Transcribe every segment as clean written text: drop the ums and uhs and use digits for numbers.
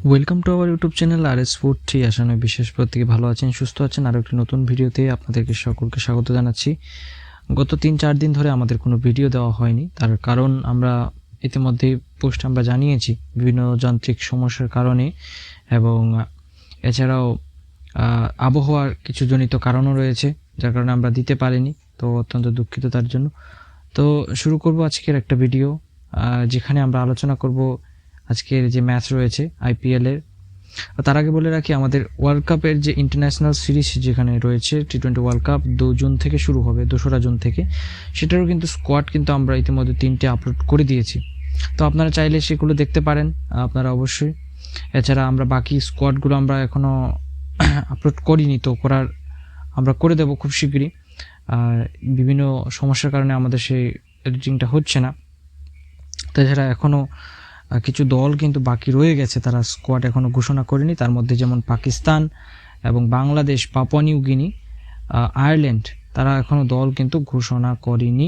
Welcome to our YouTube channel R S food three. আশা নয় বিশেষ প্রত্যেকে ভালো আছেন, সুস্থ আছেন। আরও একটি নতুন ভিডিওতে আপনাদেরকে সকলকে স্বাগত জানাচ্ছি। গত 3-4 দিন ধরে আমাদের কোনো ভিডিও দেওয়া হয়নি, তার কারণ আমরা ইতিমধ্যেই পোস্ট আমরা জানিয়েছি বিভিন্ন যান্ত্রিক সমস্যার কারণে, এবং এছাড়াও আবহাওয়ার কিছু জনিত কারণও রয়েছে, যার কারণে আমরা দিতে পারিনি। তো অত্যন্ত দুঃখিত তার জন্য। তো শুরু করব আজকের একটা ভিডিও, যেখানে আমরা আলোচনা করব আজকের যে ম্যাচ রয়েছে আইপিএলের। তার আগে বলে রাখি, আমাদের ওয়ার্ল্ড কাপের যে ইন্টারন্যাশনাল সিরিজ যেখানে রয়েছে টি-20 ওয়ার্ল্ড কাপ 2 জুন থেকে শুরু হবে, 2রা জুন থেকে, সেটারও কিন্তু স্কোয়াড কিন্তু আমরা ইতিমধ্যে 3টে আপলোড করে দিয়েছি। তো আপনারা চাইলে সেগুলো দেখতে পারেন আপনারা অবশ্যই। এছাড়া আমরা বাকি স্কোয়াডগুলো আমরা এখনও আপলোড করিনি, তো আমরা করে দেবো খুব শীঘ্রই। বিভিন্ন সমস্যার কারণে আমাদের সেই এডিটিংটা হচ্ছে না। তাছাড়া এখনও কিছু দল কিন্তু বাকি রয়ে গেছে, তারা স্কোয়াড এখনও ঘোষণা করেনি। তার মধ্যে যেমন পাকিস্তান এবং Bangladesh, Papua New Guinea, Ireland, তারা এখনও দল কিন্তু ঘোষণা করেনি।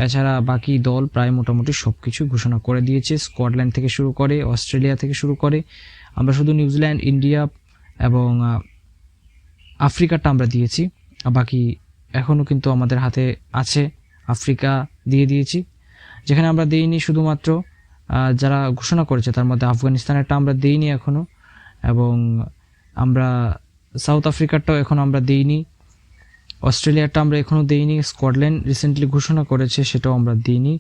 এছাড়া বাকি দল প্রায় মোটামুটি সব কিছু ঘোষণা করে দিয়েছে, স্কটল্যান্ড থেকে শুরু করে, অস্ট্রেলিয়া থেকে শুরু করে। আমরা শুধু নিউজিল্যান্ড, ইন্ডিয়া এবং আফ্রিকাটা আমরা দিয়েছি, বাকি এখনও কিন্তু আমাদের হাতে আছে। আফ্রিকা দিয়ে দিয়েছি, যেখানে আমরা দিইনি শুধুমাত্র যারা ঘোষণা করেছে তার মধ্যে আফগানিস্তানেরটা আমরা দিইনি এখনও, এবং আমরা সাউথ আফ্রিকারটাও এখন আমরা দিইনি, অস্ট্রেলিয়াটা আমরা এখনও দিইনি, স্কটল্যান্ড রিসেন্টলি ঘোষণা করেছে সেটাও আমরা দিইনি,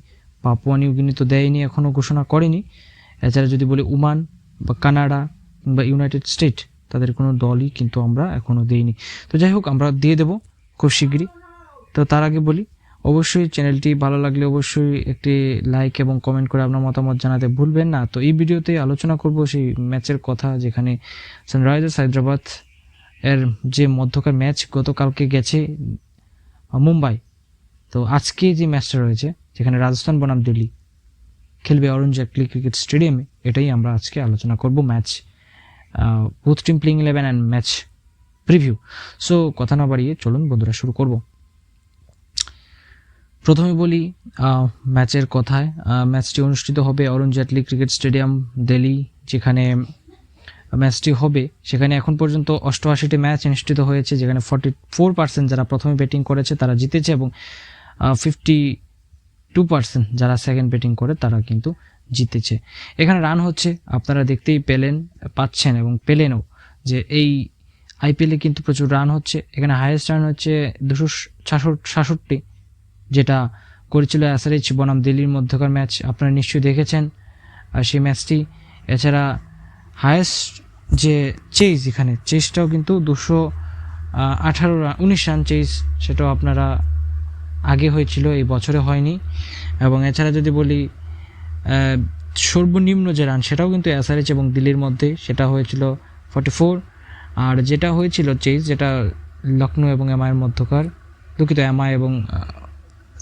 পাপুয়া নিউ গিনি তো দেয়নি, এখনও ঘোষণা করেনি। এছাড়া যদি বলি ওমান বা কানাডা বা ইউনাইটেড স্টেট, তাদের কোনো দলই কিন্তু আমরা এখনও দিইনি। তো যাই হোক, আমরা দিয়ে দেবো খুব শীঘ্রই। তো তার আগে বলি, অবশ্যই চ্যানেলটি ভালো লাগলে অবশ্যই একটি লাইক এবং কমেন্ট করে আপনার মতামত জানাতে ভুলবেন না। তো এই ভিডিওতে আলোচনা করব সেই ম্যাচের কথা, যেখানে সানরাইজার্স হায়দ্রাবাদ এর যে মধ্যকার ম্যাচ গতকালকে গেছে মুম্বাই, তো আজকে যে ম্যাচটা রয়েছে যেখানে রাজস্থান বনাম দিল্লি খেলবে অরুণ জেটলি ক্রিকেট স্টেডিয়ামে, এটাই আমরা আজকে আলোচনা করব। Match both team playing 11 and match preview. So কথা না বাড়িয়ে চলুন বন্ধুরা শুরু করব। প্রথমে বলি ম্যাচের কথায়। ম্যাচটি অনুষ্ঠিত হবে অরুণ জেটলি ক্রিকেট স্টেডিয়াম দিল্লি, যেখানে ম্যাচটি হবে। সেখানে এখন পর্যন্ত 88টি ম্যাচ অনুষ্ঠিত হয়েছে, যেখানে 44% যারা প্রথমে ব্যাটিং করেছে তারা জিতেছে, এবং 52% যারা সেকেন্ড ব্যাটিং করে তারা কিন্তু জিতেছে। এখানে রান হচ্ছে, আপনারা দেখতেই পাচ্ছেন এবং পেলেনও যে এই আইপিএলে কিন্তু প্রচুর রান হচ্ছে। এখানে হাইয়েস্ট রান হচ্ছে 266, যেটা করেছিল এসআরএইচ বনাম দিল্লির মধ্যকার ম্যাচ, আপনারা নিশ্চয়ই দেখেছেন সেই ম্যাচটি। এছাড়া হায়েস্ট যে চেজ, এখানে চেজটাও কিন্তু 219 রান চেজ, সেটাও আপনারা আগে হয়েছিল, এই বছরে হয়নি। এবং এছাড়া যদি বলি সর্বনিম্ন যে রান, সেটাও কিন্তু এসআরএইচ এবং দিল্লির মধ্যে, সেটা হয়েছিল 44। আর যেটা হয়েছিল চেজ, যেটা লখনৌ এবং এমআইয়ের মধ্যকার, দুঃখিত এমআই এবং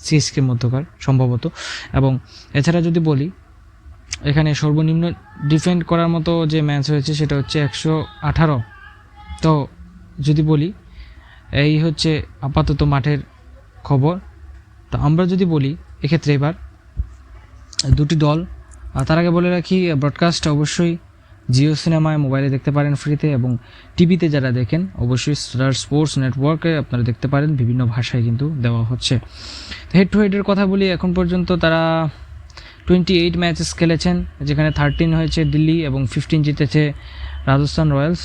সিএসকে মধ্যকার সম্ভবত। এবং এছাড়া যদি বলি, এখানে সর্বনিম্ন ডিফেন্ড করার মতো যে ম্যাচ হয়েছে সেটা হচ্ছে 118। তো যদি বলি, এই হচ্ছে আপাতত মাঠের খবর। তো আমরা যদি বলি এক্ষেত্রে এবার দুটি দল, তার আগে বলে রাখি ব্রডকাস্ট অবশ্যই জিও সিনেমায় মোবাইলে দেখতে পারেন ফ্রিতে, এবং টিভিতে যারা দেখেন অবশ্যই স্টার স্পোর্টস নেটওয়ার্কে আপনারা দেখতে পারেন, বিভিন্ন ভাষায় কিন্তু দেওয়া হচ্ছে। হেড টু হেডের কথা বলি, এখন পর্যন্ত তারা 28 ম্যাচেস খেলেছেন, যেখানে 13 হয়েছে দিল্লি এবং 15 জিতেছে রাজস্থান রয়্যালস।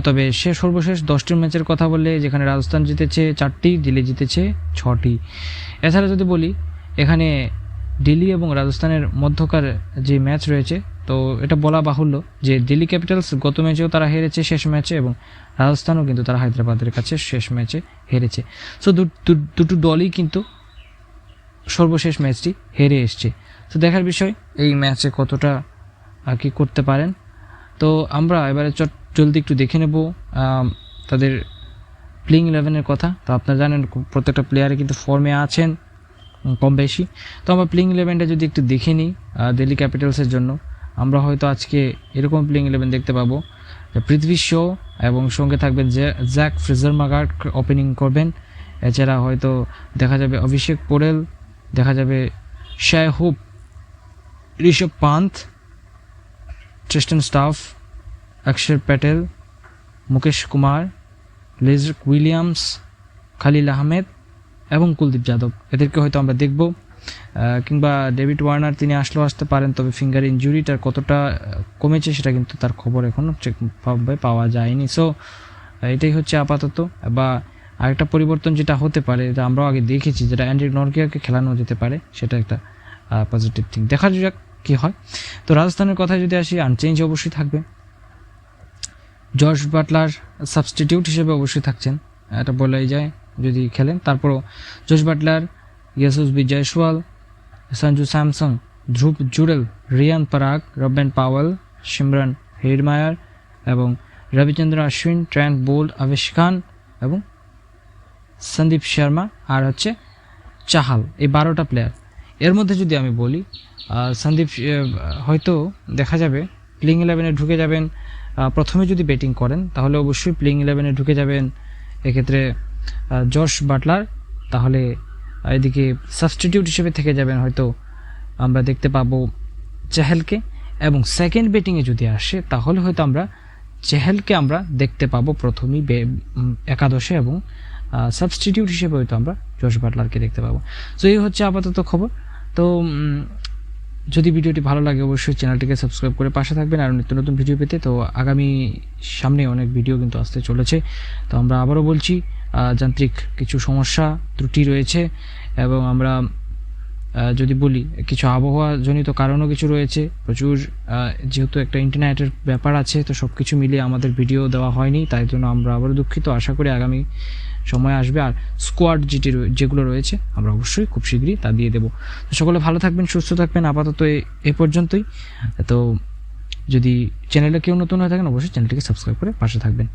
তবে সর্বশেষ 10টি ম্যাচের কথা বললে, যেখানে রাজস্থান জিতেছে 4টি, দিল্লি জিতেছে 6টি। এছাড়া যদি বলি, এখানে দিল্লি এবং রাজস্থানের মধ্যকার যে ম্যাচ রয়েছে, তো এটা বলা বাহুল্য যে দিল্লি ক্যাপিটালস গত ম্যাচেও তারা হেরেছে শেষ ম্যাচে, এবং রাজস্থানও কিন্তু তারা হায়দ্রাবাদের কাছে শেষ ম্যাচে হেরেছে। সো দুটো দলই কিন্তু সর্বশেষ ম্যাচটি হেরে এসছে। তো দেখার বিষয় এই ম্যাচে কতটা কি করতে পারেন। তো আমরা এবারে জলদি একটু দেখে নেব তাদের প্লেইং 11-এর কথা। তো আপনারা জানেন প্রত্যেকটা প্লেয়ারে কিন্তু ফর্মে আছেন কম বেশি। তো আমরা প্লেইং 11টা যদি একটু দেখে নিই দিল্লি ক্যাপিটালসের জন্য, আমরা হয়তো আজকে এরকম প্লেইং 11 দেখতে পাবো। পৃথ্বী শো এবং সঙ্গে থাকবেন জ্যাক ফ্রেজার-মাগার্ট ওপেনিং করবেন। এছাড়া হয়তো দেখা যাবে অভিষেক পোরেল, দেখা যাবে শায় হোপ, ঋষভ পান্থ, ট্রিস্টন স্টাফ, অক্ষর প্যাটেল, মুকেশ কুমার, লিজ উইলিয়ামস, খালিল আহমেদ এবং কুলদীপ যাদব, এদেরকে হয়তো আমরা দেখব। কিংবা ডেভিড ওয়ার্নার, তিনি আসলেও আসতে পারেন, তবে ফিঙ্গার ইনজুরিটার কতটা কমেছে সেটা কিন্তু তার খবর এখনও ঠিকভাবে পাওয়া যায়নি। সো এটাই হচ্ছে আপাতত। বা আরেকটা পরিবর্তন যেটা হতে পারে, যেটা আমরাও আগে দেখেছি, যেটা অ্যান্ড্রিক নরকিয়াকে খেলানো যেতে পারে, সেটা একটা পজিটিভ থিং। দেখা যাক কী হয়। তো রাজস্থানের কথায় যদি আসি, আনচেঞ্জ অবশ্যই থাকবে। জর্জ বাটলার সাবস্টিটিউট হিসেবে অবশ্যই থাকছেন, এটা বলাই যায় যদি খেলেন। তারপরও George Buttler, Yashasvi Jaiswal, Sanju Samson, Dhruv Jurel, Riyan Parag, Rovman Powell, Shimron Hetmyer এবং রবিচন্দ্র অশ্বিন, ট্রেন্ট বোল্ট, আবেশ খান এবং সন্দীপ শর্মা আর হচ্ছে চাহাল, এই 12টা প্লেয়ার। এর মধ্যে যদি আমি বলি, সন্দীপ হয়তো দেখা যাবে প্লেইং 11-এ ঢুকে যাবেন। প্রথমে যদি ব্যাটিং করেন তাহলে অবশ্যই প্লেইং 11-এ ঢুকে যাবেন এক্ষেত্রে জর্জ বাটলার। তাহলে এদিকে সাবস্টিটিউট হিসেবে থেকে যাবেন হয়তো আমরা দেখতে পাবো চেহেলকে। এবং সেকেন্ড ব্যাটিংয়ে যদি আসে তাহলে হয়তো আমরা চেহেলকে আমরা দেখতে পাবো প্রথমেই একাদশে, এবং সাবস্টিটিউট হিসেবে হয়তো আমরা জর্জ বাটলারকে দেখতে পাবো। সো এই হচ্ছে আপাতত খবর। তো যদি ভিডিওটি ভালো লাগে অবশ্যই চ্যানেলটিকে সাবস্ক্রাইব করে পাশে থাকবেন আর নিত্য নতুন ভিডিও পেতে। তো আগামী সামনে অনেক ভিডিও কিন্তু আসতে চলেছে। তো আমরা আবারও বলছি, যান্ত্রিক কিছু সমস্যা ত্রুটি রয়েছে, এবং আমরা যদি বলি কিছু আবহাওয়াজনিত কারণও কিছু রয়েছে প্রচুর, যেহেতু একটা ইন্টারনেটের ব্যাপার আছে, তো সব কিছু মিলিয়ে আমাদের ভিডিও দেওয়া হয়নি, তাই জন্য আমরা আবারও দুঃখিত। আশা করি আগামী সময় আসবে, আর স্কোয়াড যেগুলো রয়েছে আমরা অবশ্যই খুব শীঘ্রই তা দিয়ে দেবো। তো সকলে ভালো থাকবেন, সুস্থ থাকবেন। আপাতত এ পর্যন্তই। তো যদি চ্যানেলে কেউ নতুন হয়ে থাকেন অবশ্যই চ্যানেলটিকে সাবস্ক্রাইব করে পাশে থাকবেন।